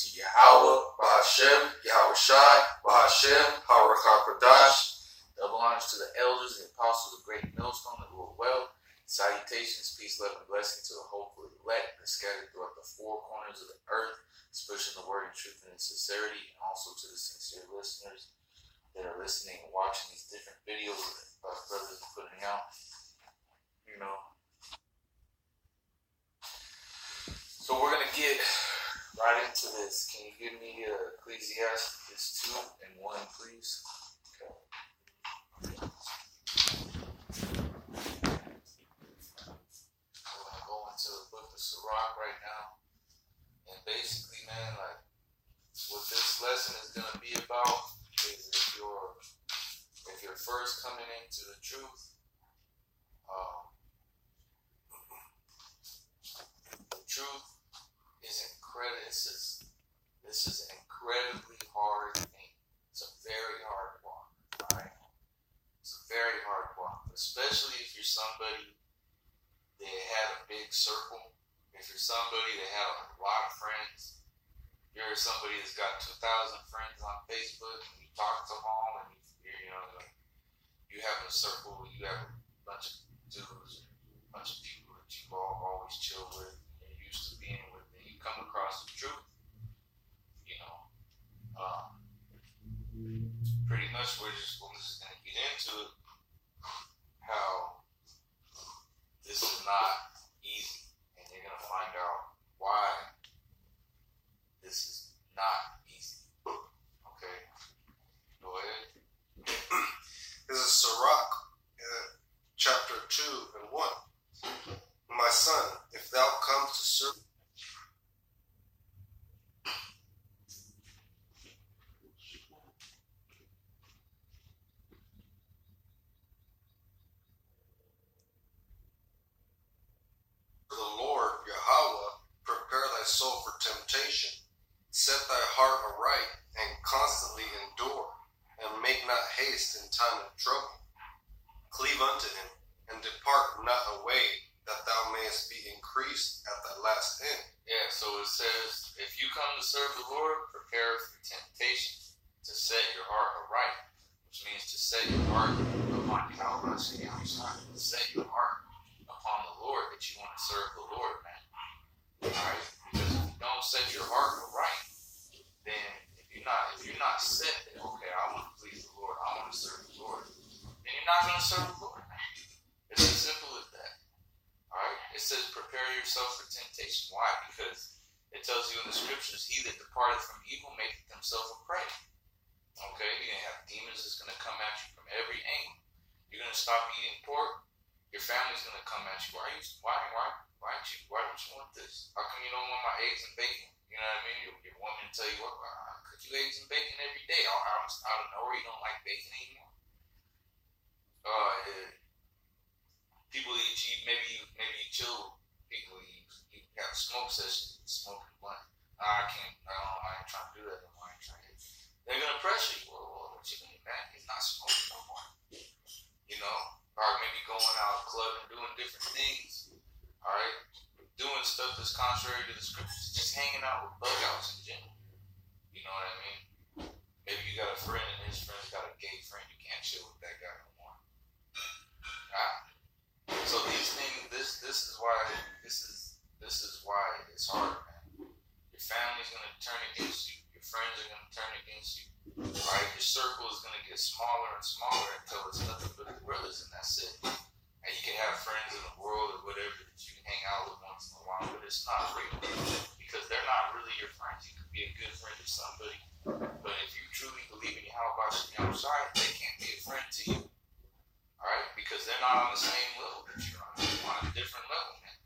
to Yahweh, Bahashem, Yahweh Shai, Bahashem, Harakah Kodash. Double honors to the elders and apostles of Great Millstone that rule well. Salutations, peace, love, and blessing to the hopefully elect that scattered throughout the four corners of the earth, pushing the word in truth and in sincerity, and also to the sincere listeners that are listening and watching these different videos that our brothers are putting out. You know. So we're going to get right into this. Can you give me Ecclesiastes 2 and 1, please? Okay. We're going to go into the book of Sirach right now. And basically, man, like, what this lesson is going to be about is if you're first coming into the truth, the truth is incredible. This is an incredibly hard thing. It's a very hard walk, right? It's a very hard walk, especially if you're somebody that had a big circle. If you're somebody that had a lot of friends, you're somebody that's got 2,000 friends on Facebook, and you talk to them all, and you have a circle, you have a bunch of dudes, a bunch of people that you always chill with, and you're used to being with, and you come across the truth, pretty much we're just going to get into it, how this is not easy, and you're going to find out why this is not easy. Okay, go ahead. This is Sirach, chapter 2 and 1. My son, if thou come to serve the Lord, Yahweh, prepare thy soul for temptation. Set thy heart aright and constantly endure, and make not haste in time of trouble. Cleave unto him, and depart not away, that thou mayest be increased at thy last end. Yeah, so it says, if you come to serve the Lord, prepare for temptation, to set your heart aright, which means to set your heart upon Yahweh, to set your heart upon the Lord, that you want to serve the Lord, man. Alright? Because if you don't set your heart aright, then if you're not set that, okay, I want to please the Lord, I want to serve the Lord, then you're not going to serve the Lord, man. It's as simple as that. Alright? It says prepare yourself for temptation. Why? Because it tells you in the scriptures, he that departeth from evil maketh himself a prey. Okay? You're going to have demons that's going to come at you from every angle. You're going to stop eating pork. Your family's going to come at you. Why don't you want this? How come you don't want my eggs and bacon? You know what I mean? Your woman tell you, well, I cook you eggs and bacon every day. I don't know, or you don't like bacon anymore. People that maybe you chill with people, you have a smoke session, smoking blunt. I ain't trying to do that no more. They're going to pressure you. Well, what you mean, man? He's not smoking no more. Or maybe going out clubbing, doing different things. Alright? Doing stuff that's contrary to the scriptures. Just hanging out with bug outs in general. You know what I mean? Maybe you got a friend and his friend's got a gay friend. You can't chill with that guy no more. So these things, this is why it's hard, man. Your family's gonna turn against you. Your friends are gonna turn against you. Alright, your circle is gonna get smaller and smaller until it's nothing but the brothers, and that's it. And you can have friends in the world or whatever that you can hang out with once in a while, but it's not real because they're not really your friends. You could be a good friend to somebody, but if you truly believe in Yahweh Shai, they can't be a friend to you. Alright, because they're not on the same level that you're on. You're on a different level, man.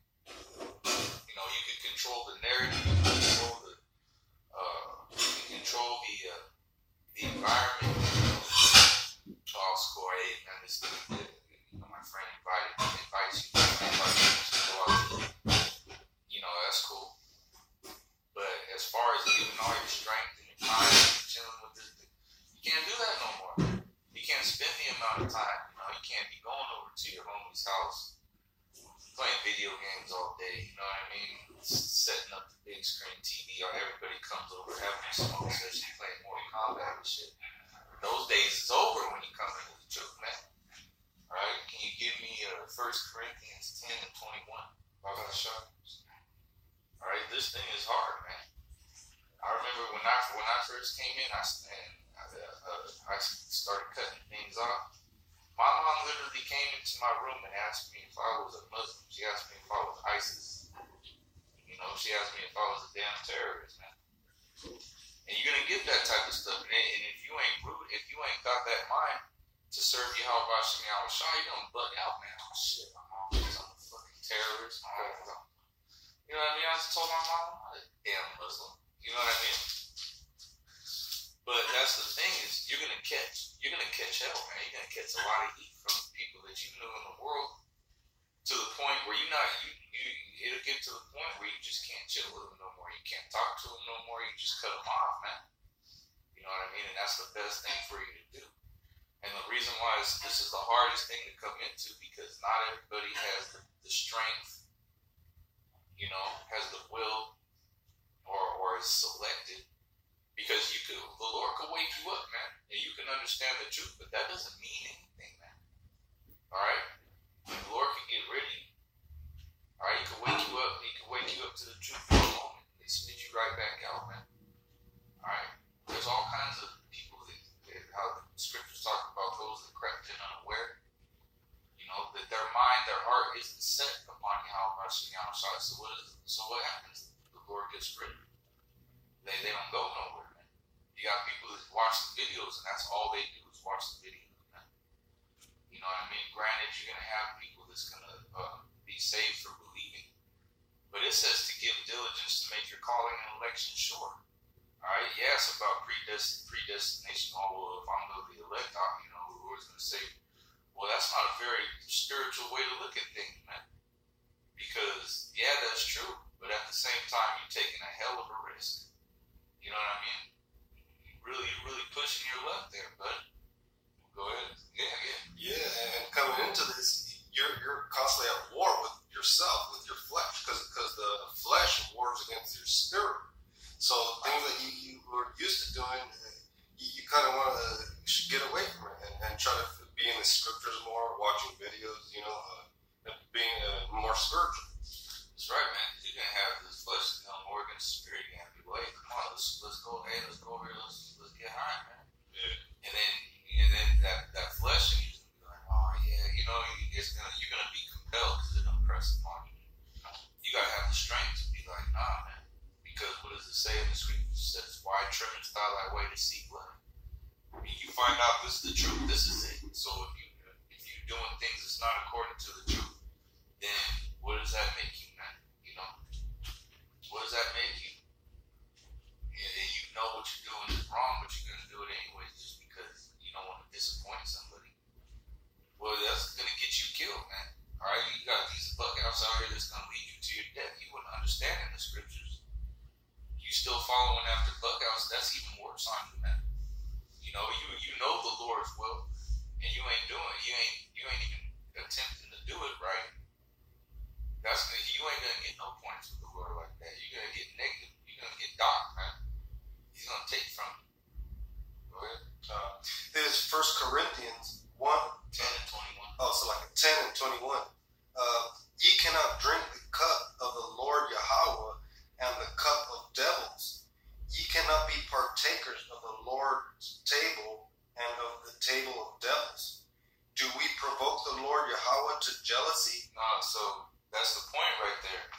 You can control the narrative, you can control the environment. I'll score 8, man. This my friend invites you to go out. That's cool. But as far as giving all your strength and your time and chilling with this, you can't do that no more. You can't spend the amount of time. You can't be going over to your homie's house playing video games all day. You know what I mean? setting up the big screen TV, or everybody comes over having a smoke session, playing Mortal Kombat and shit. Those days is over when you come into the truth, man. All right, can you give me 1 Corinthians 10 and 21? All right, this thing is hard, man. I remember when I first came in, I started cutting things off. My mom literally came into my room and asked me if I was a Muslim. She asked me if I was ISIS. You know, she asked me if I was a damn terrorist, man. And you're gonna get that type of stuff, and if you ain't rude, if you ain't got that mind to serve Yahweh Shem Yahushua, you're gonna bug out, man. Oh shit, my mom is a fucking terrorist. You know what I mean? I just told my mom I'm not a damn Muslim. You know what I mean? But that's the thing is you're gonna catch hell, man. You're gonna catch a lot of heat from people that you knew in the world to the point where it'll get to the point where you just can't chill with them no more. You can't talk to them no more. You just cut them off, man. You know what I mean? And that's the best thing for you to do. And the reason why this is the hardest thing to come into, because not everybody has the strength, you know, has the will, or is selected. Because the Lord could wake you up, man, and you can understand the truth, but that doesn't mean anything, man. All right? The Lord can get rid of you. All right? He can wake you up. He can wake you up to the truth for a moment. They spit you right back out, man. All right? There's all kinds of people how the scriptures talk about those that crept in unaware. You know, that their mind, their heart isn't set upon Yahweh Yahushua. So what happens? The Lord gets rid of them. They don't go nowhere, man. You got people that watch the videos, and that's all they do is watch the videos, man. You know what I mean? Granted, you're going to have people that's going to be saved for believing. But it says to give diligence to make your calling and election sure. All right? Yeah, it's about predestination. Oh, well, if I'm going to be elect, you know, the Lord's going to say, well, that's not a very spiritual way to look at things, man. Because, yeah, that's true. But at the same time, you're taking a hell of a risk. You know what I mean? You're really pushing your luck there, bud. Go ahead. Yeah, and coming into this, you're constantly at war with yourself, with your flesh, because the flesh wars against your spirit. So things that you were used to doing, you kind of want to get away from it and try to be in the scriptures more, watching videos, you know, being more spiritual. That's right, man. You're gonna have this flesh become more against the spirit. You're gonna be like, come on, let's go. Hey, let's go over here. Let's get high, man. Yeah. And then that flesh, and you're just gonna be like, oh yeah, you know, you're gonna be compelled because it's gonna press upon you. You gotta have the strength to be like, nah, man. Because what does it say in the scripture? It says, why trimmest thou thy way to seek blood? I mean, you find out this is the truth. This is it. So if you're doing things that's not according to the truth, then what does that make you, man? You know? What does that make you? And you know what you're doing is wrong, but you're going to do it anyways just because you don't want to disappoint somebody. Well, that's going to get you killed, man. All right? You got these buckouts out here that's going to lead you to your death. You wouldn't understand in the scriptures. You still following after buckouts, that's even worse on you, man. You know the Lord's will, and you ain't even attempting to do it right. You ain't gonna get no points with the Lord like that. You're gonna get negative. You're gonna get docked, man. He's gonna take from you. Go ahead. There's 1 Corinthians 1. 10 and 21. Oh, so like 10 and 21. Ye cannot drink the cup of the Lord Yahweh and the cup of devils. Ye cannot be partakers of the Lord's table and of the table of devils. Do we provoke the Lord Yahweh to jealousy? No, so that's the point right there.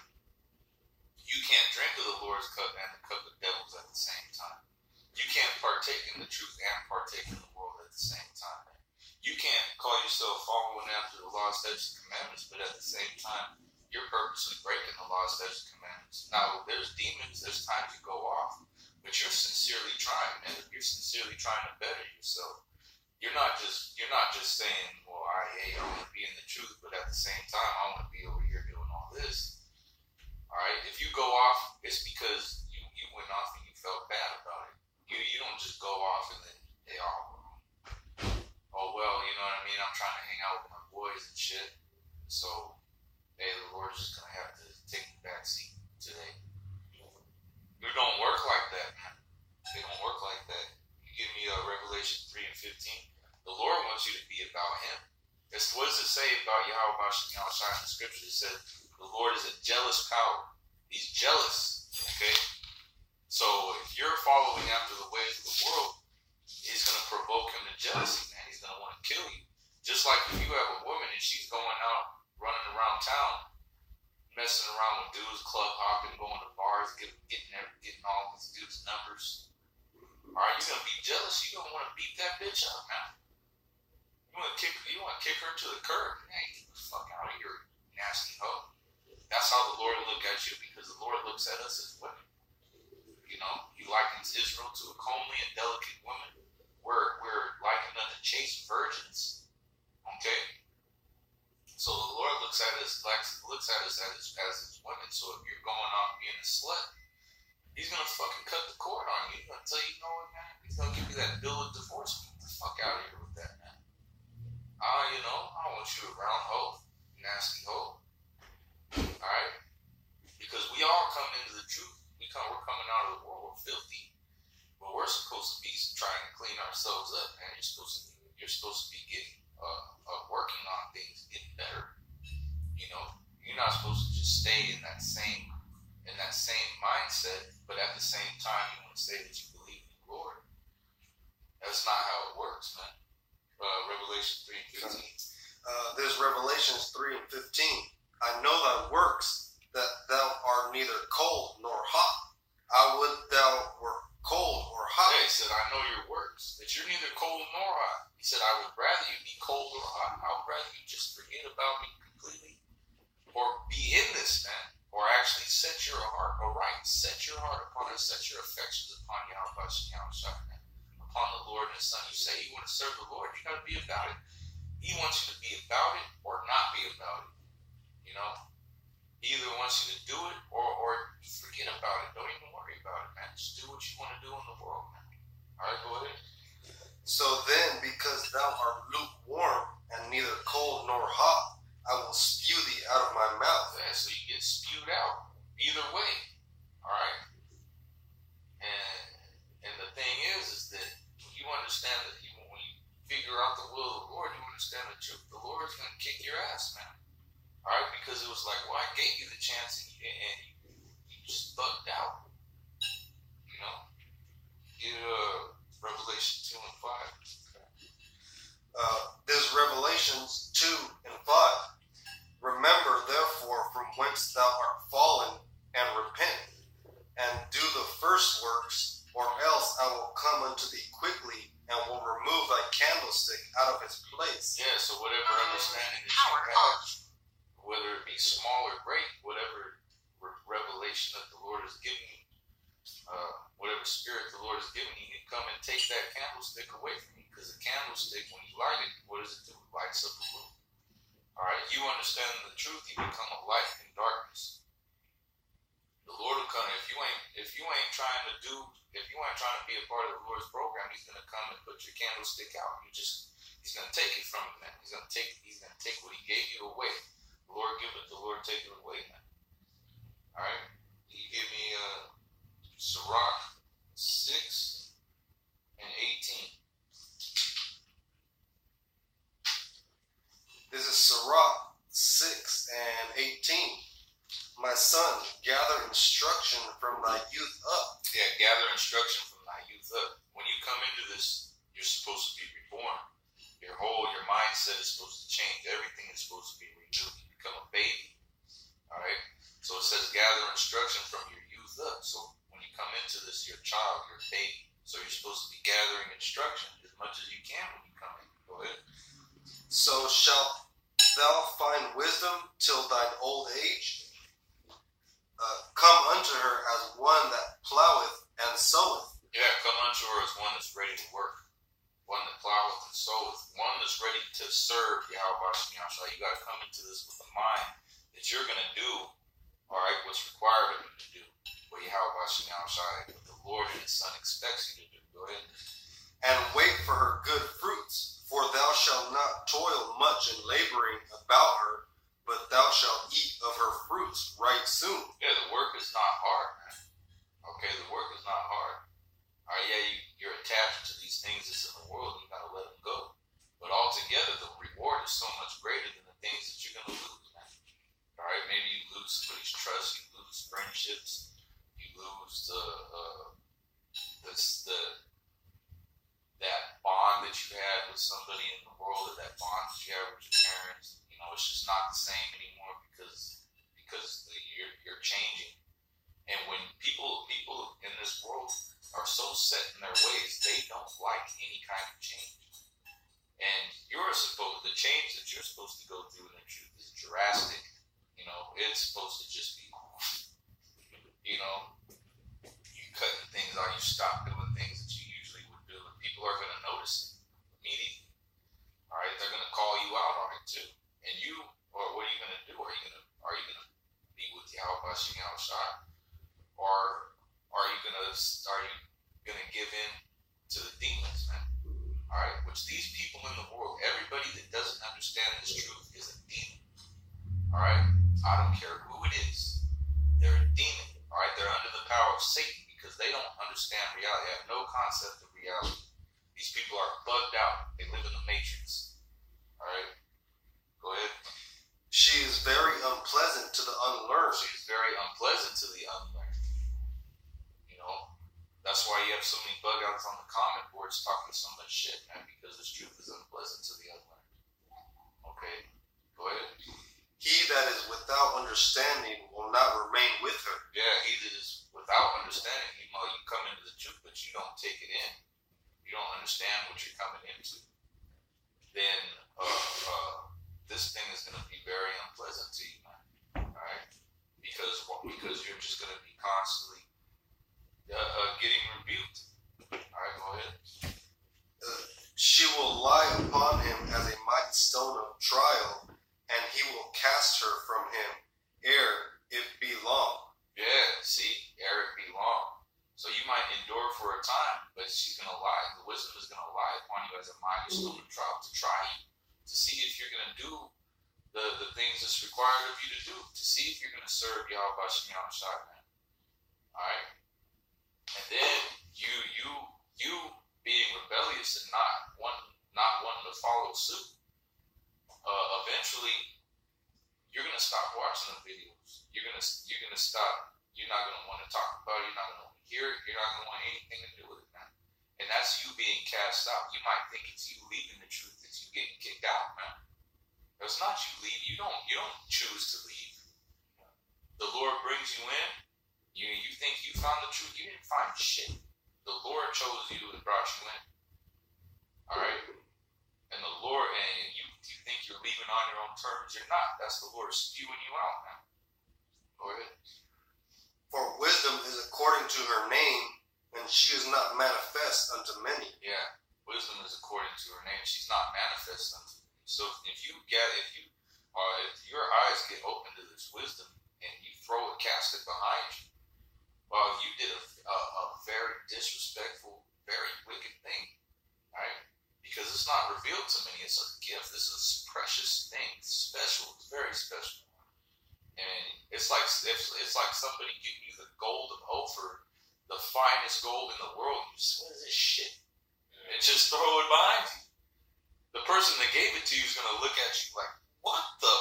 You can't drink of the Lord's cup and the cup of devils at the same time. You can't partake in the truth and partake in the world at the same time. You can't call yourself following after the law, statutes, and commandments, but at the same time, you're purposely breaking the law, statutes, and commandments. Now, there's demons, there's times you go off, but you're sincerely trying, man. You're sincerely trying to better yourself. You're not just saying, well, I want to be in the truth, but at the same time, I want to be over here doing all this. All right? If you go off, it's because you went off and you felt bad about it. You don't just go off and then, hey, oh, well, you know what I mean? I'm trying to hang out with my boys and shit. So, hey, the Lord's just going to have to take the back seat to today. It don't work like that, man. They don't work like that. You give me Revelation 3 and 15. The Lord wants you to be about Him. What does it say about Yahweh Shem Yahushua in the scripture? It said the Lord is a jealous power. He's jealous. Okay? So if you're following after the ways of the world, He's going to provoke Him to jealousy, man. He's going to want to kill you. Just like if you have a woman and she's going out running around town, messing around with dudes, club hopping, going to bars, getting all these dudes' numbers. Are you gonna be jealous? You gonna want to beat that bitch up, man. You want to kick her to the curb. Man, get the fuck out of here, nasty hoe. That's how the Lord look at you, because the Lord looks at us as women. You know, He likens Israel to a comely and delicate woman. We're likened unto chaste virgins. Okay. So the Lord looks at us as His women. So if you're going off being a slut, He's gonna fucking cut the cord on you. He's gonna tell you, you know what, man? He's gonna give you that bill of divorce. Get the fuck out of here with that, man. I don't want you around, hoe, nasty hoe. All right, because we all come into the truth. We're coming out of the world. We're filthy, but we're supposed to be trying to clean ourselves up, man. You're supposed to be getting working on things, getting better. You know, you're not supposed to just stay in that same mindset, but at the same time you want to say that you believe in the Lord. That's not how it works, man. Revelation 3 and 15. There's Revelations 3 and 15. I know thy works, that thou art neither cold nor hot. I would thou were cold or hot. Yeah, He said, I know your works, that you're neither cold nor hot. He said, I would rather you be cold or hot. I would rather you just forget about me completely, or be in this, man, or actually set your heart aright. Set your heart upon it. Set your affections upon Yahweh Shem Yahushua, man, upon the Lord and His Son. You say you want to serve the Lord, you got to be about it. He wants you to be about it or not be about it. You know, He either wants you to do it or forget about it. Don't even worry about it, man. Just do what you want to do in the world, man. All right, go ahead. So then, because thou art lukewarm and neither cold nor hot, I will spew thee out of my mouth. Yeah, so you get spewed out either way. All right. And the thing is that you understand that when you figure out the will of the Lord, you understand the truth. The Lord's going to kick your ass, man. All right, because it was like, well, I gave you the chance and you just bugged out. You know? Get Revelation 2 and 5. There's Revelations 2 and 5. Remember, therefore, from whence thou art fallen, and repent, and do the first works, or else I will come unto thee quickly, and will remove thy candlestick out of his place. Yeah, so whatever understanding that you have, whether it be small or great, whatever revelation that the Lord has given you, whatever spirit the Lord has given you, you can come and take that candlestick away from you. Because the candlestick, when you light it, what does it do? It lights up the room. All right, you understand the truth, you become a light in darkness. The Lord will come. If you ain't trying to be a part of the Lord's program, He's gonna come and put your candlestick out. He's gonna take it from you, man. He's gonna take what He gave you away. The Lord give it, the Lord take it away, man. All right, you give me Sirach 6 and 18. This is Sirach 6 and 18. My son, gather instruction from thy youth up. Yeah, gather instruction from thy youth up. When you come into this, you're supposed to be reborn. Your mindset is supposed to change. Everything is supposed to be renewed. You become a baby. All right? So it says gather instruction from your youth up. So when you come into this, you're a child, you're a baby. So you're supposed to be gathering instruction as much as you can when you come in. Go ahead. So shalt thou find wisdom till thine old age? Come unto her as one that ploweth and soweth. Yeah, come unto her as one that's ready to work. One that ploweth and soweth. One that's ready to serve Yahweh Shem Yahushua. You got to come into this with a mind that you're going to do, all right, what's required of you to do. What Yahweh Shem Yahushua, what the Lord and His Son expects you to do. Go ahead. And wait for her good fruits, for thou shalt not toil much in laboring about her, but thou shalt eat of her fruits right soon. Yeah, the work is not hard, man. Okay, the work is not hard. All right, yeah, you're attached to these things that's in the world, and you gotta let them go. But altogether, the reward is so much greater than the things that you're gonna lose, man. All right, maybe you lose somebody's trust, you lose friendships, you lose that bond that you had with somebody in the world, or that bond that you had with your parents. You know, it's just not the same anymore because you're changing. And when people in this world are so set in their ways, they don't like any kind of change. And the change that you're supposed to go through in the truth is drastic. You know, it's supposed to just be, you know, you cutting things out, you stop doing things that you usually would do, and people are going to notice it immediately. All right, they're going to call you out on it too. And what are you going to do? Are you going to be with Yahweh Shing outside? Or are you going to give in to the demons, man? All right, which these people in the world, everybody that doesn't understand this truth is a demon. All right, I don't care who it is, they're a demon. All right, they're under the power of Satan because they don't understand reality. They have no concept of reality. These people are bugged out. They live in the matrix. All right, go ahead. She is very unpleasant to the unlearned. She is very unpleasant to the unlearned. You know, that's why you have so many bug outs on the comment boards talking so much shit, man, because this truth is unpleasant to the unlearned. Okay, go ahead. He that is without understanding will not remain with her. Yeah, he that is without understanding, you come into the truth, but you don't take it in. You don't understand what you're coming into. Then this thing is going to be very unpleasant to you, man. All right, because you're just going to be constantly getting rebuked. All right, go ahead. She will lie upon him as a mighty stone of trial, and he will cast her from him ere it be long. Yeah, see, ere it be long. So you might endure for a time, but she's going to lie. The wisdom is going to lie upon you as a mighty stone of trial to try you, to see if you're going to do the things that's required of you to do, to see if you're going to serve Yahweh Shem Shai, man. All right? And then you being rebellious and not wanting to follow suit, eventually you're gonna stop watching the videos. You're gonna stop. You're not gonna want to talk about it. You're not gonna want to hear it. You're not gonna want anything to do with it, man. And that's you being cast out. You might think it's you leaving the truth. It's you getting kicked out, man. It's not you leave. You don't choose to leave. The Lord brings you in. You think you found the truth. You didn't find shit. The Lord chose you and brought you in. All right? And the Lord, and you think you're leaving on your own terms. You're not. That's the Lord spewing you out, man. Go ahead. For wisdom is according to her name, and she is not manifest unto many. Yeah. Wisdom is according to her name. She's not manifest unto many. So if your eyes get open to this wisdom and you throw it, cast it behind you, well, you did a very disrespectful, very wicked thing, right? Because it's not revealed to many. It's a gift. This is a precious thing. It's special. It's very special. And it's like somebody giving you the gold of Ophir, the finest gold in the world. You just, what is this shit? And just throw it behind you. The person that gave it to you is going to look at you like, what the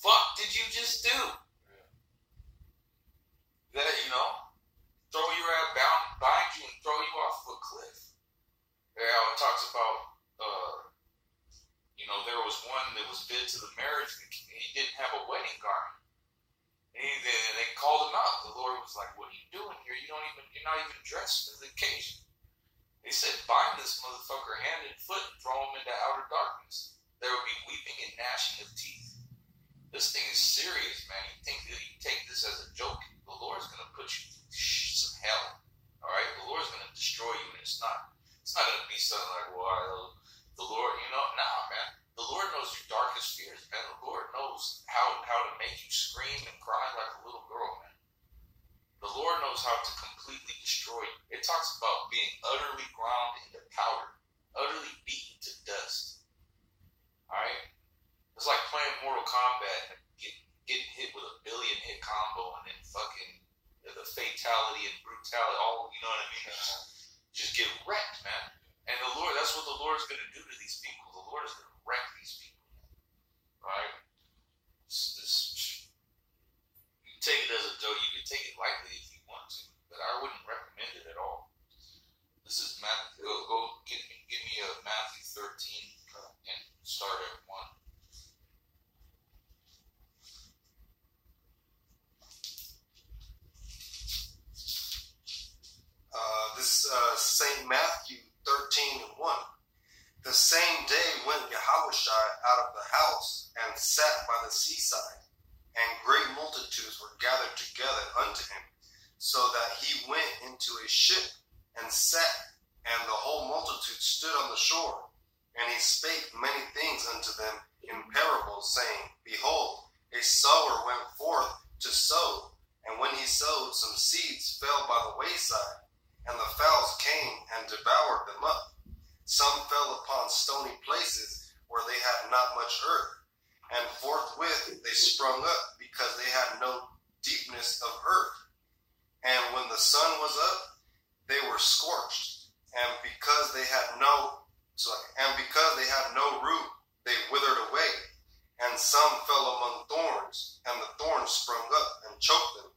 fuck did you just do? That, throw your ass behind you and throw you off a cliff. It talks about, there was one that was bid to the marriage and he didn't have a wedding garment. And they called him out. The Lord was like, what are you doing here? You're not even dressed for the occasion. He said, bind this motherfucker hand and foot and throw him into outer darkness. There will be weeping and gnashing of teeth. This thing is serious, man. You think that you take this as a joke, the Lord's going to put you through some hell. All right? The Lord's going to destroy you, and it's not going to be something like, well, the Lord, nah, man. The Lord knows your darkest fears, man. The Lord knows how to make you scream and cry like a little girl, man. The Lord knows how to completely destroy you. It talks about being utterly ground into powder, utterly beaten to dust. All right? It's like playing Mortal Kombat and getting hit with a billion hit combo and then fucking the fatality and brutality, all, you know what I mean? Just get wrecked, man. And the Lord, that's what the Lord's going to do to these people. The Lord is going to wreck these people, right? You can take it as a joke. You can take it lightly if you want to, but I wouldn't recommend it at all. This is Matthew. Go give me a Matthew 13 and start at 1. St. Matthew 13:1. The same day went Yahushua out of the house and sat by the seaside, and great multitudes were gathered together unto him, so that he went into a ship and sat, and the whole multitude stood on the shore. And he spake many things unto them in parables, saying, Behold, a sower went forth to sow, and when he sowed, some seeds fell by the wayside, and the fowls came and devoured them up. Some fell upon stony places where they had not much earth, and forthwith they sprung up, because they had no deepness of earth. And when the sun was up, they were scorched, and because they had no root, they withered away. And some fell among thorns, and the thorns sprung up and choked them.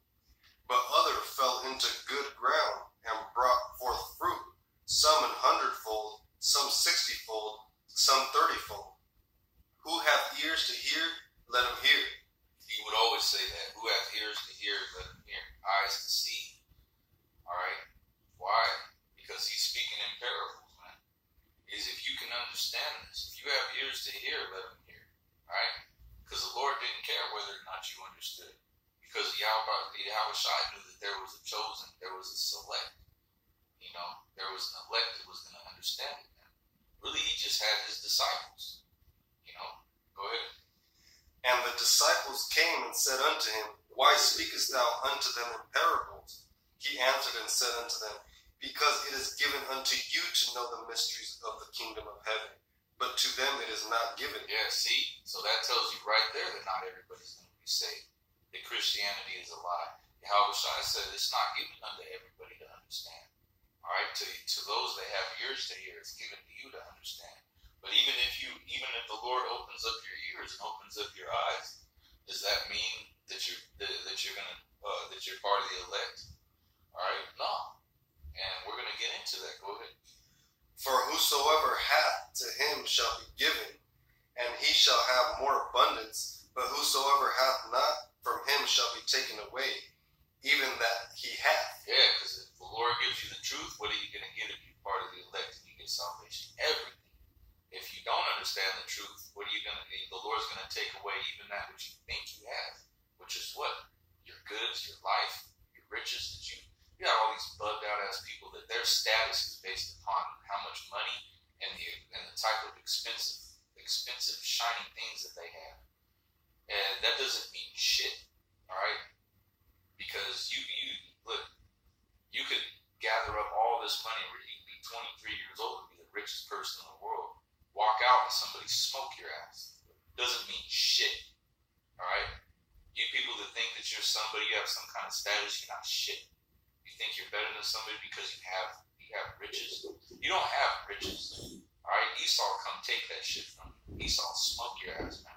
But others fell into good ground, and brought forth fruit, some 100-fold, some 60-fold, some 30-fold. Who hath ears to hear, let him hear. He would always say that. Who hath ears to hear, let him hear. Eyes to see. Alright? Why? Because he's speaking in parables, man. Is if you can understand this, if you have ears to hear, let him hear. Alright? Because the Lord didn't care whether or not you understood. Because Yahushua knew that there was a chosen, there was a select. You know, there was an elect that was going to understand it. Man. Really, he just had his disciples. You know, go ahead. And the disciples came and said unto him, Why speakest thou unto them in parables? He answered and said unto them, Because it is given unto you to know the mysteries of the kingdom of heaven, but to them it is not given. Yeah, see? So that tells you right there that not everybody's going to be saved. That Christianity is a lie. Yahushua said it's not given unto everybody to understand. All right, to those that have ears to hear, it's given to you to understand. But even if the Lord opens up your ears and opens up your eyes, does that mean that you're part of the elect? All right, no. And we're gonna get into that. Go ahead. For whosoever hath, to him shall be given, and he shall have more abundance. But whosoever hath not, from him shall be taken away, even that he hath. Yeah, because if the Lord gives you the truth, what are you going to get if you're part of the elect and you get salvation? Everything. If you don't understand the truth, what are you going to do? The Lord's going to take away even that which you think you have, which is what? Your goods, your life, your riches. You got all these bugged out ass people that their status is based upon how much money and the type of expensive shiny things that they have. And that doesn't mean shit, all right? Because you could gather up all this money where you could be 23 years old and be the richest person in the world. Walk out and somebody smoke your ass. Doesn't mean shit, all right? You people that think that you're somebody, you have some kind of status, you're not shit. You think you're better than somebody because you have riches. You don't have riches, all right? Esau come take that shit from you. Esau smoke your ass, man.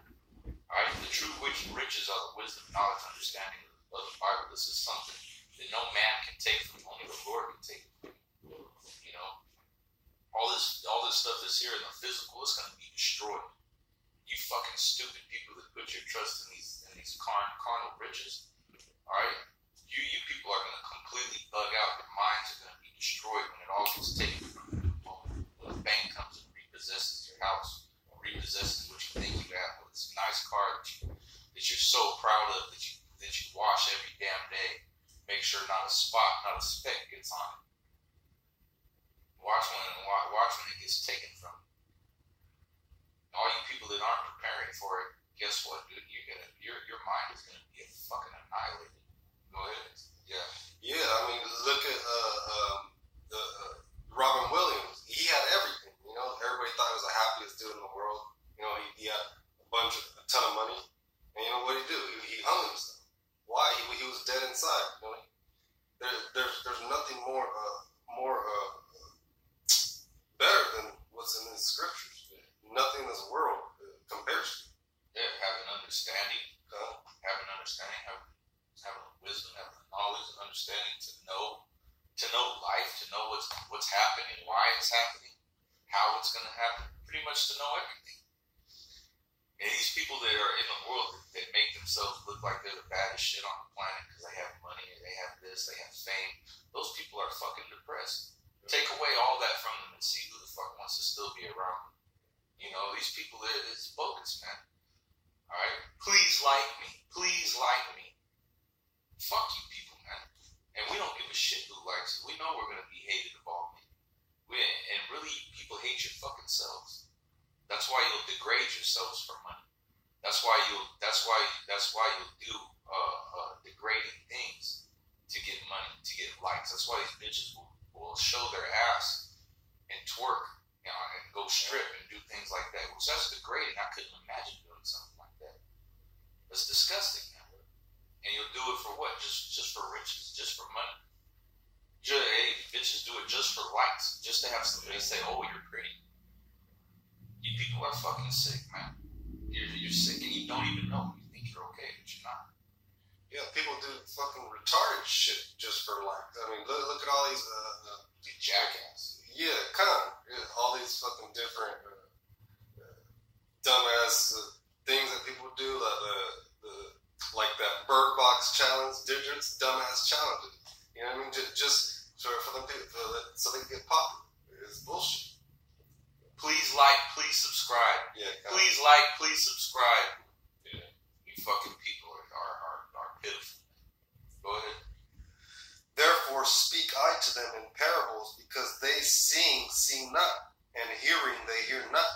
Alright, the true riches are the wisdom, knowledge, understanding of the Bible. This is something that no man can take from you, only the Lord can take it from you. You know, all this stuff that's here in the physical is going to be destroyed. You fucking stupid people that put your trust in these carnal riches. Alright, you people are going to completely bug out. Your minds are going to be destroyed when it all gets taken from you. When the bank comes and repossesses your house, or repossesses what you think you have. This nice car that you're so proud of that you wash every damn day. Make sure not a spot, not a speck gets on it. Watch when it gets taken from you. All you people that aren't preparing for it, guess what, dude? Your mind is gonna be fucking annihilated. Go ahead. Yeah. Yeah, I mean, look at Robin Williams. He had everything. You know, everybody thought he was the happiest dude in the world. You know, he had a bunch of ton of money, and you know what he do? He hung himself. Why? He was dead inside. You know, there's nothing more better than what's in the scriptures. Nothing in this world compares to. Yeah, having understanding, having wisdom, having knowledge and understanding to know life, to know what's happening, why it's happening, how it's going to happen, pretty much to know everything. And these people that are in the world that make themselves look like they're the baddest shit on the planet because they have money, or they have this, they have fame, those people are fucking depressed. Take away all that from them and see who the fuck wants to still be around them. You know, these people, it's bogus, man. Alright? Please like me. Please like me. Fuck you people, man. And we don't give a shit who likes it. We know we're going to be hated of all men. And really, people hate your fucking selves. That's why you'll degrade yourselves for money. That's why you'll do degrading things to get money, to get likes. That's why these bitches will show their ass and twerk, you know, and go strip and do things like that. Which that's degrading. I couldn't imagine doing something like that. It's disgusting, man. And you'll do it for what? Just for riches, just for money. Hey, bitches do it just for likes, just to have somebody say, "Oh, you're pretty." You people are fucking sick, man. You're sick and you don't even know. You think you're okay, but you're not. Yeah, people do fucking retarded shit just for likes. I mean, look at all these jackass. Yeah, kind of. Yeah, all these fucking different dumbass things that people do, like that Bird Box challenge, digits, dumbass challenges. You know what I mean? Just for them so they can get popular. It's bullshit. Please like, please subscribe. Yeah, please like, please subscribe. Yeah. You fucking people are pitiful. Go ahead. Therefore speak I to them in parables, because they seeing see not, and hearing they hear not,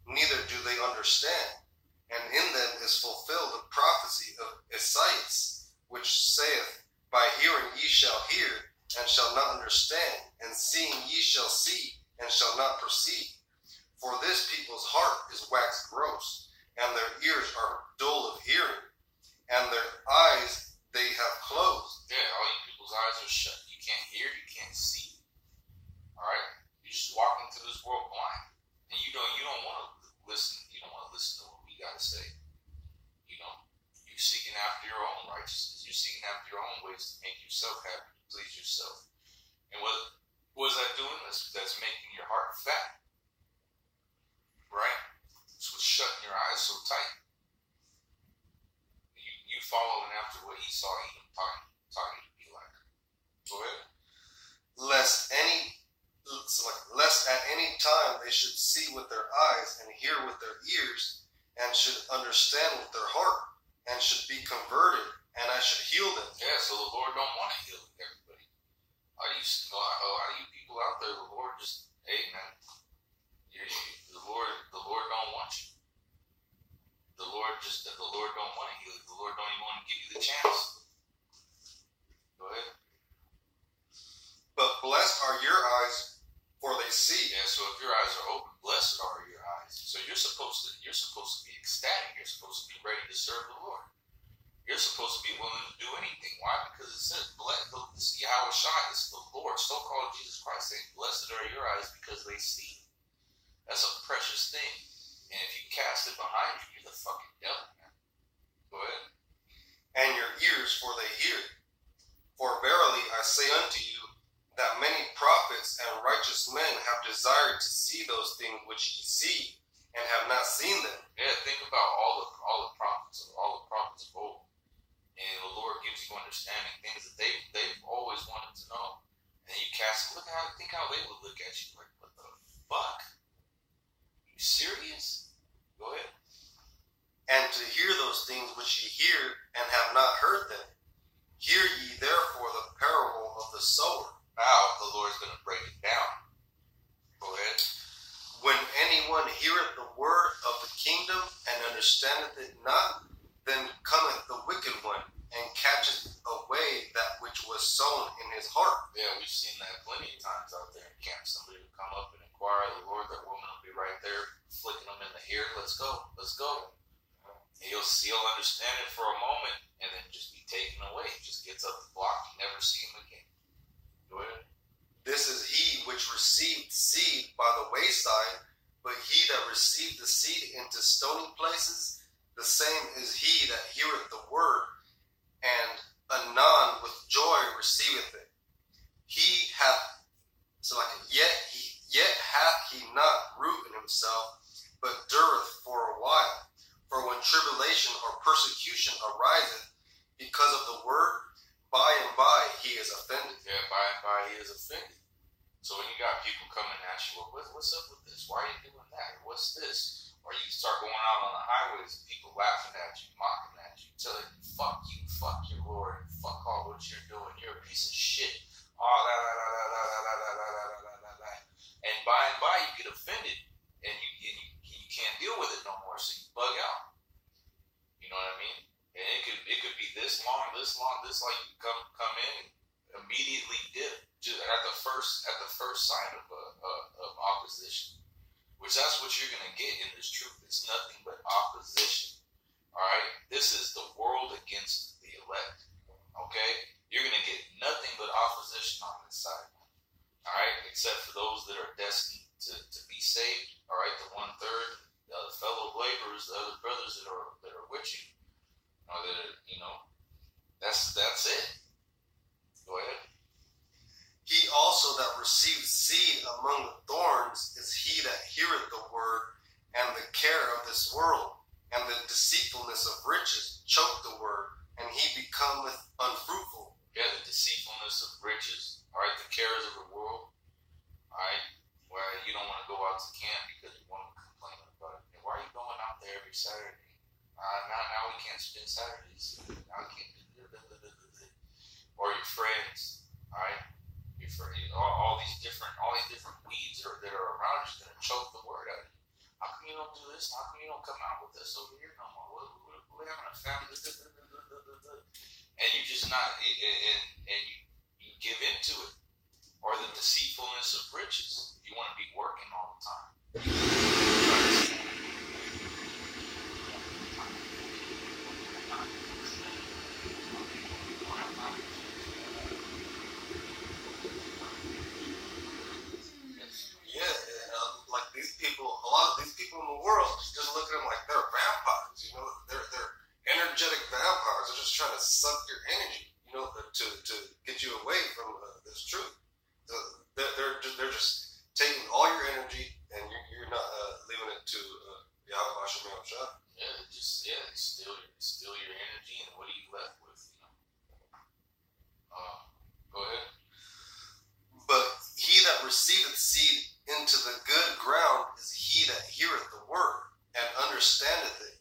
neither do they understand. And in them is fulfilled the prophecy of Esaias, which saith, By hearing ye shall hear, and shall not understand, and seeing ye shall see, and shall not perceive. For this people's heart is waxed gross, and their ears are dull of hearing, and their eyes they have closed. Yeah, all you people's eyes are shut. You can't hear, you can't see. Alright? You're just walking through this world blind. And you don't want to listen. You don't want to listen to what we gotta say. You know? You're seeking after your own righteousness. You're seeking after your own ways to make yourself happy, to please yourself. And what is that doing? That's making your heart fat. Right? It's what's shutting your eyes so tight. You following after what he saw him talking to be like. Go ahead. Lest at any time they should see with their eyes and hear with their ears, and should understand with their heart, and should be converted, and I should heal them. Yeah, so the Lord don't want to heal everybody. All you people out there, the Lord just, hey man, the Lord don't want you. The Lord don't want to heal you. The Lord don't even want to give you the chance. Go ahead. But blessed are your eyes, for they see. Yeah, so if your eyes are open, blessed are your eyes. So you're supposed to be ecstatic. You're supposed to be ready to serve the Lord. You're supposed to be willing to do anything. Why? Because it says, this Yahweh Shai, this is the Lord, so-called Jesus Christ, saying, blessed are your eyes because they see. That's a precious thing. And if you cast it behind you, you're the fucking devil, man. Go ahead. And your ears, for they hear. For verily I say unto you, that many prophets and righteous men have desired to see those things which ye see, and have not seen them. Yeah, think about all the prophets of old. And the Lord gives you understanding, things that they've always wanted to know. And you cast it, think how they would look at you like, what the fuck? You serious? Go ahead. And to hear those things which ye hear, and have not heard them. Hear ye therefore the parable of the sower. Now the Lord's going to break it down. Go ahead. When anyone heareth the word of the kingdom, and understandeth it not, then cometh the wicked one, and catcheth away that which was sown in his heart. Yeah, we've seen that plenty of times out there in camp. Somebody will come up and inquire of the Lord. That woman will be right there, flicking them in the ear. Let's go. And he'll understand it for a moment and then just be taken away. He just gets up the block. You never see him again. Go ahead. This is he which received seed by the wayside, but he that received the seed into stony places, the same is he that heareth the word, and anon with joy receiveth it. He hath, yet hath he not root in himself, but dureth for a while. For when tribulation or persecution ariseth because of the word, by and by he is offended. Yeah, by and by he is offended. So when you got people coming at you, well, what's up with this? Why are you doing that? What's this? Or you start going out on the highways and people laughing at you, mocking at you, telling you, fuck your Lord, fuck all what you're doing, you're a piece of shit. All that. And by you get offended and you can't deal with it no more, so you bug out. You know what I mean? And it could be this long, like you come in and immediately dip just at the first sign of opposition. Which that's what you're gonna get in this truth. It's nothing but opposition. Alright? This is the world against the elect. Okay? You're gonna get nothing but opposition on this side. Alright? Except for those that are destined to be saved. Alright, the 1/3, the other fellow laborers, the other brothers that are with you. Or that are, that's it. Go ahead. He also that receives seed among the thorns is he that heareth the word, and the care of this world, and the deceitfulness of riches choke the word, and he becometh unfruitful. Yeah, the deceitfulness of riches, all right, the cares of the world, all right, where you don't want to go out to camp because you want to complain about it. Why are you going out there every Saturday? Now we can't spend Saturdays. Now we can't do or your friends, all right? All these different weeds that are around you that choke the word out of you. How come you don't do this? How come you don't come out with us over here no more? We're having a family. And you just not, and you give into it. Or the deceitfulness of riches. You want to be working all the time. A lot of these people in the world, just look at them like they're vampires. They're energetic vampires. They're just trying to suck your energy, to get you away from this truth. They're just taking all your energy, and you're not leaving it to Yahweh Shem Shah. Steal your energy, and what are you left with? Go ahead. But he that receiveth seed into the good ground is he that heareth the word, and understandeth it,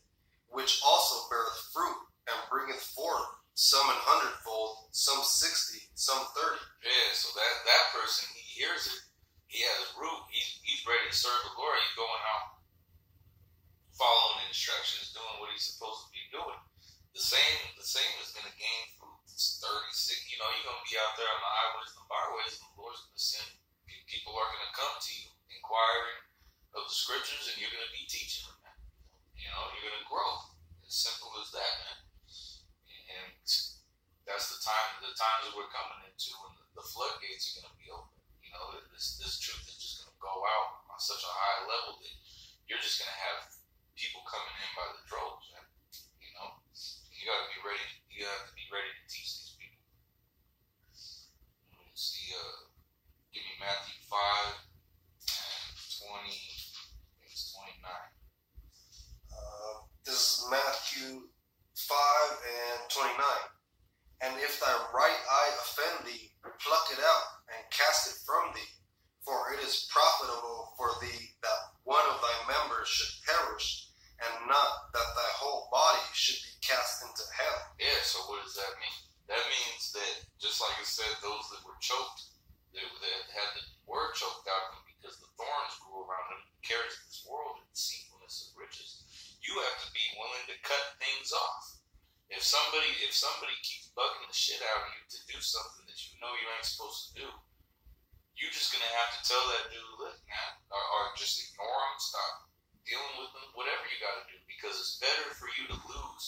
which also beareth fruit, and bringeth forth some 100-fold, some 60, some 30. Yeah, so that person, he hears it, he has root, he's ready to serve the Lord, he's going out, following the instructions, doing what he's supposed to be doing. The same is going to gain fruit. It's 36, you're going to be out there on the highways and the byways, and the Lord's going to send people are going to come to you inquiring of the scriptures, and you're going to be teaching them that. You're going to grow. As simple as that, man. And that's the times that we're coming into when the floodgates are going to be open. This truth is just going to go out on such a high level that you're just going to have people coming in by the droves, man. You got to be ready. You have to be ready to teach these people. Let me see. Give me Matthew 5 and 20. I think it's 29. This is Matthew 5 and 29. And if thy right eye offend thee, pluck it out and cast it from thee. For it is profitable for thee that one of thy members should perish, and not that thy whole body should be cast into hell. Yeah, so what does that mean? That means that, just like it said, those that were choked, that had the word choked out of them because the thorns grew around them, cares of this world, and deceitfulness of riches. You have to be willing to cut things off. If somebody keeps bugging the shit out of you to do something that you know you ain't supposed to do, you're just gonna have to tell that dude, look, man, or just ignore him, stop dealing with them, whatever you gotta do, because it's better for you to lose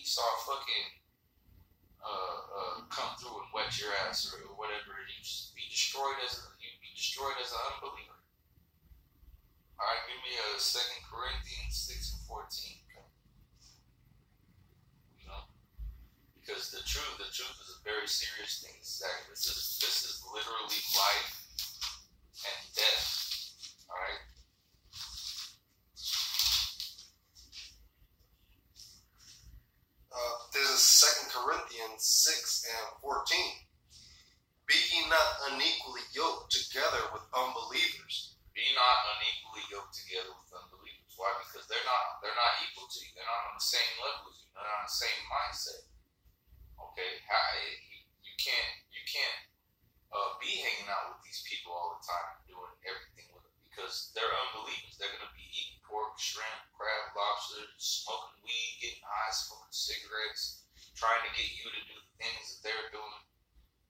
Esau fucking come through and wet your ass or whatever, and you just be destroyed as an unbeliever. All right, give me a 2 Corinthians 6:14. You know, because the truth is a very serious thing. Exactly. This is literally life and death. All right. This is 2 Corinthians 6:14. Be ye not unequally yoked together with unbelievers. Be not unequally yoked together with unbelievers. Why? Because they're not equal to you. They're not on the same level as you. They're not on the same mindset. Okay, you can't be hanging out with these people all the time, doing everything with them, because they're unbelievers. They're gonna be eating pork, shrimp, crab, lobster, smoking weed, getting high, smoking cigarettes, trying to get you to do the things that they're doing,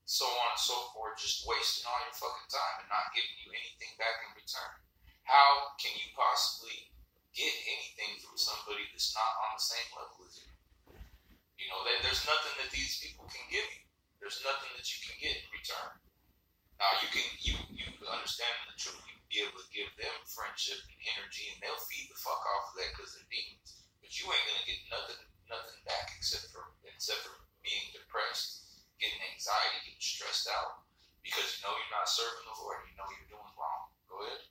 so on and so forth, just wasting all your fucking time and not giving you anything back in return. How can you possibly get anything from somebody that's not on the same level as you? You know, there's nothing that these people can give you. There's nothing that you can get in return. Now you understand the truth. You can be able to give them friendship and energy, and they'll feed the fuck off of that because they're demons. But you ain't gonna get nothing back except for being depressed, getting anxiety, getting stressed out, because you know you're not serving the Lord. You know you're doing wrong. Go ahead.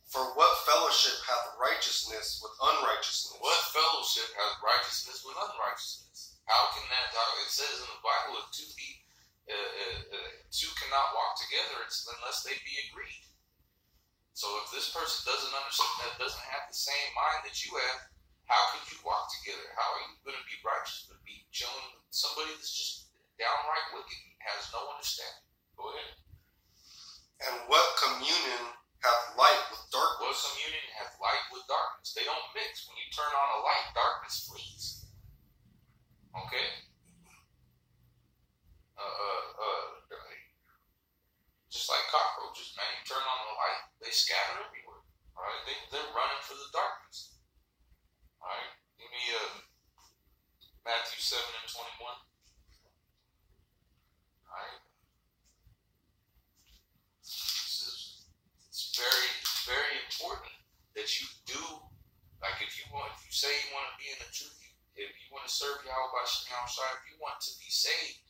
For what fellowship hath righteousness with unrighteousness? What fellowship has righteousness with unrighteousness? How can that? It says in the Bible, if two cannot walk together unless they be agreed. So if this person doesn't understand, that doesn't have the same mind that you have, how could you walk together? How are you going to be righteous but be chilling with somebody that's just downright wicked and has no understanding? Go ahead. And what communion hath light with darkness? What communion hath light with darkness? They don't mix. When you turn on a light, darkness flees. Okay? Just like cockroaches, man. You turn on the light, they scatter everywhere. All right? They're running for the darkness. All right? Give me Matthew 7:21. All right? It's very, very important that you do, like if you say you want to be in the truth, if you want to serve Yahweh Shai, if you want to be saved,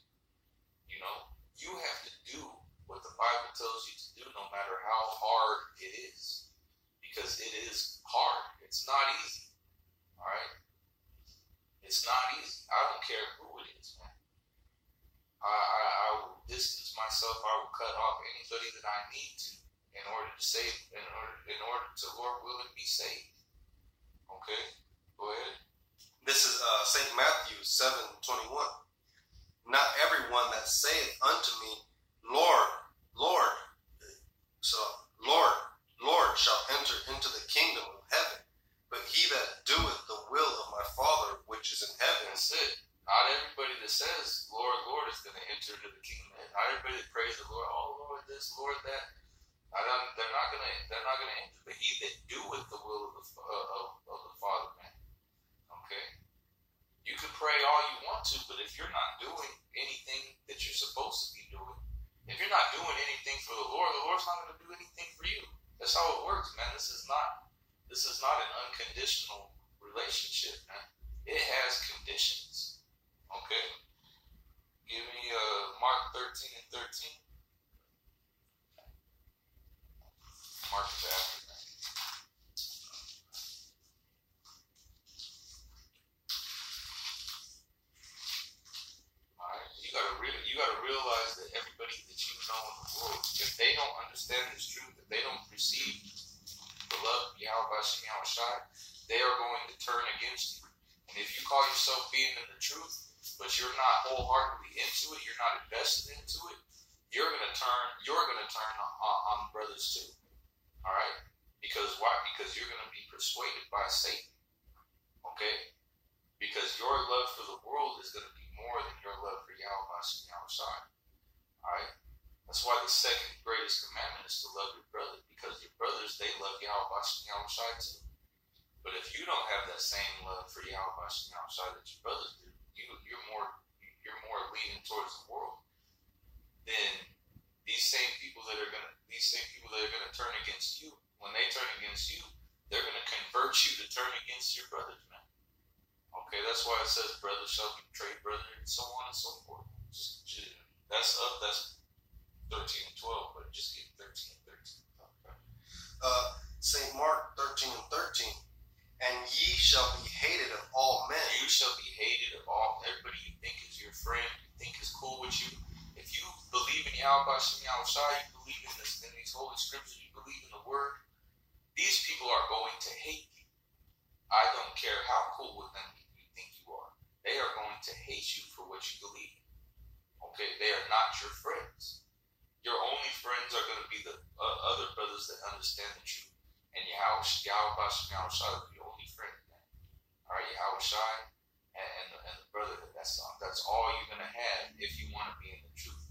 you know, you have to do what the Bible tells you to do, no matter how hard it is, because it is hard. It's not easy. All right? It's not easy. I don't care who it is, man. I will distance myself. I will cut off anybody that I need to in order to save, in order to, Lord willing, be saved. Okay? Go ahead. This is St. Matthew 7:21. Not everyone that saith unto me, Lord, Lord, Lord, shall enter into the kingdom of heaven, but he that doeth the will of my Father which is in heaven. That's it. Not everybody that says, Lord, Lord, is going to enter into the kingdom. Not everybody that prays the Lord, oh Lord, this, Lord, that. They're not going to enter. But he that doeth the will of the Father, man. Okay. You can pray all you want to, but if you're not doing anything that you're supposed to be doing, if you're not doing anything for the Lord's not going to do anything for you. That's how it works, man. This is not an unconditional relationship, man. It has conditions. Okay? Give me Mark 13:13. Mark is after that. Alright? You gotta realize that everybody that you know in the world, if they don't understand this truth, if they don't receive the love of Yahweh Shai, they are going to turn against you. And if you call yourself being in the truth, but you're not wholeheartedly into it, you're not invested into it, you're gonna turn on brothers too. Alright? Because why? Because you're gonna be persuaded by Satan. Okay? Because your love for the world is gonna be more than your love for Yahweh Shai. Alright? That's why the second greatest commandment is to love your brother, because your brothers, they love Yahweh Shai too. But if you don't have that same love for Yahweh outside that your brothers do, you're more leaning towards the world. Then these same people that are gonna turn against you, when they turn against you, they're gonna convert you to turn against your brothers, man. Okay, that's why it says brother shall betray brother, and so on and so forth. That's 13 and 12, but just get 13 and 13. Okay. St. Mark 13 and 13. And ye shall be hated of all men. You shall be hated of all. Everybody you think is your friend, you think is cool with you. If you believe in Yahweh Shem Yahushua, you believe in these holy scriptures, you believe in the word, these people are going to hate you. I don't care how cool with them you think you are. They are going to hate you for what you believe. Okay, they are not your friends. Your only friends are going to be the other brothers that understand the truth. And Yahweh Shem Yahushua is the only friend. All right, Yahushua and the brotherhood. That's all you're going to have if you want to be in the truth.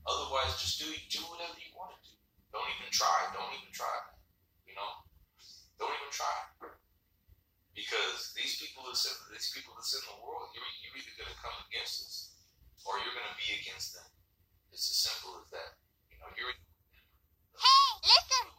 Otherwise, just do whatever you want to do. Don't even try. Don't even try, man. You know, don't even try. Because these people that's in the world, you're either going to come against us or you're going to be against them. It's as simple as that. You know, you're. Hey, listen.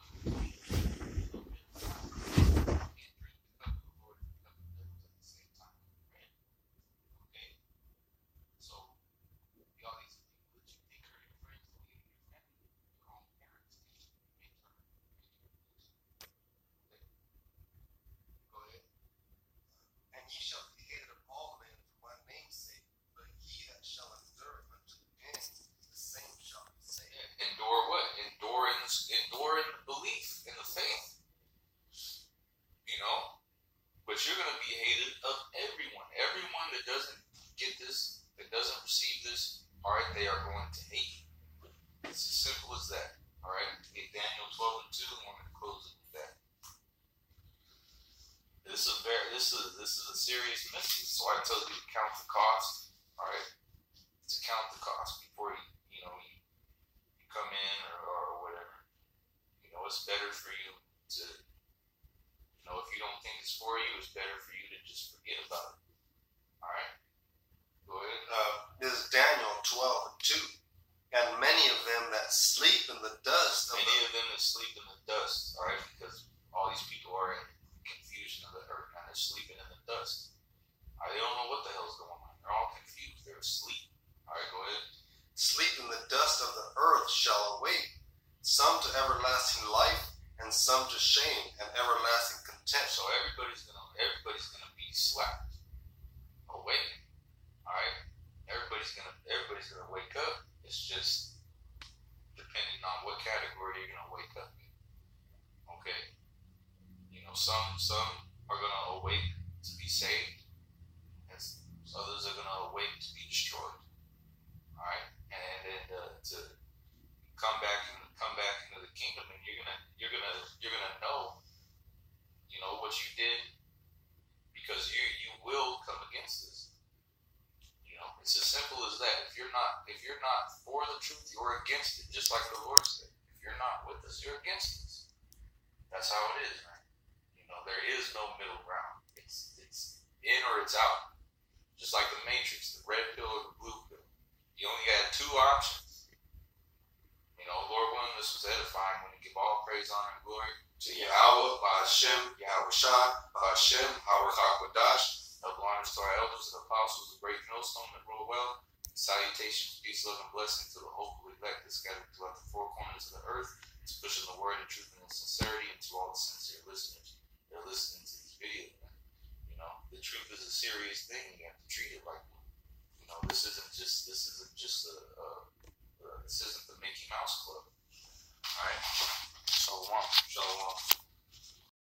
Ye shall be hated of all men for my name's sake, but he that shall endure unto the end, the same shall be saved. Endure what? Endure in the belief, in the faith. You know? But you're going to be hated of everyone. Everyone that doesn't get this, that doesn't receive this, all right, they are going to hate you. It's as simple as that. All right? Get Daniel 12 and 2, and we're going to close it with that. This is a serious message. So I told you to count the cost. All right, to count the cost before you come in or whatever. You know, it's better for you to, if you don't think it's for you, it's better for you to just forget about it. All right, go ahead. This is Daniel 12 and 2. And many of them that sleep in the dust. Many of them that sleep in the dust. All right, because all these people are in confusion of the earth and they're sleeping in the dust. They don't know what the hell's going on. They're all confused. They're asleep. All right, go ahead. Sleep in the dust of the earth shall awake, some to everlasting life, and some to shame and everlasting contempt. So everybody's gonna be slapped awake. All right, everybody's gonna wake up. It's just depending on what category you're gonna wake up in. Okay. Some are going to awake to be saved, and others are going to awake to be destroyed. All right, and then to come back into the kingdom, and you're gonna know, what you did, because you will come against this. It's as simple as that. If you're not for the truth, you're against it. Just like the Lord said, if you're not with us, you're against us. That's how it is, man. There is no middle ground. It's in or it's out. Just like the Matrix, the red pill or the blue pill. You only got two options. Lord willing, this was edifying. When you give all praise, honor, and glory to Yahweh, Ba'ashem, Yahushua, Ba'ashem, Hawachakwadash. Double honors to our elders and apostles, the great millstone that roll well. Salutations, peace, love, and blessing to the hopeful elect that scattered throughout the four corners of the earth. It's pushing the word and truth and sincerity into all the sincere listeners. They're listening to these videos, man. The truth is a serious thing. You have to treat it like one. This isn't the Mickey Mouse Club. All right. Shalom.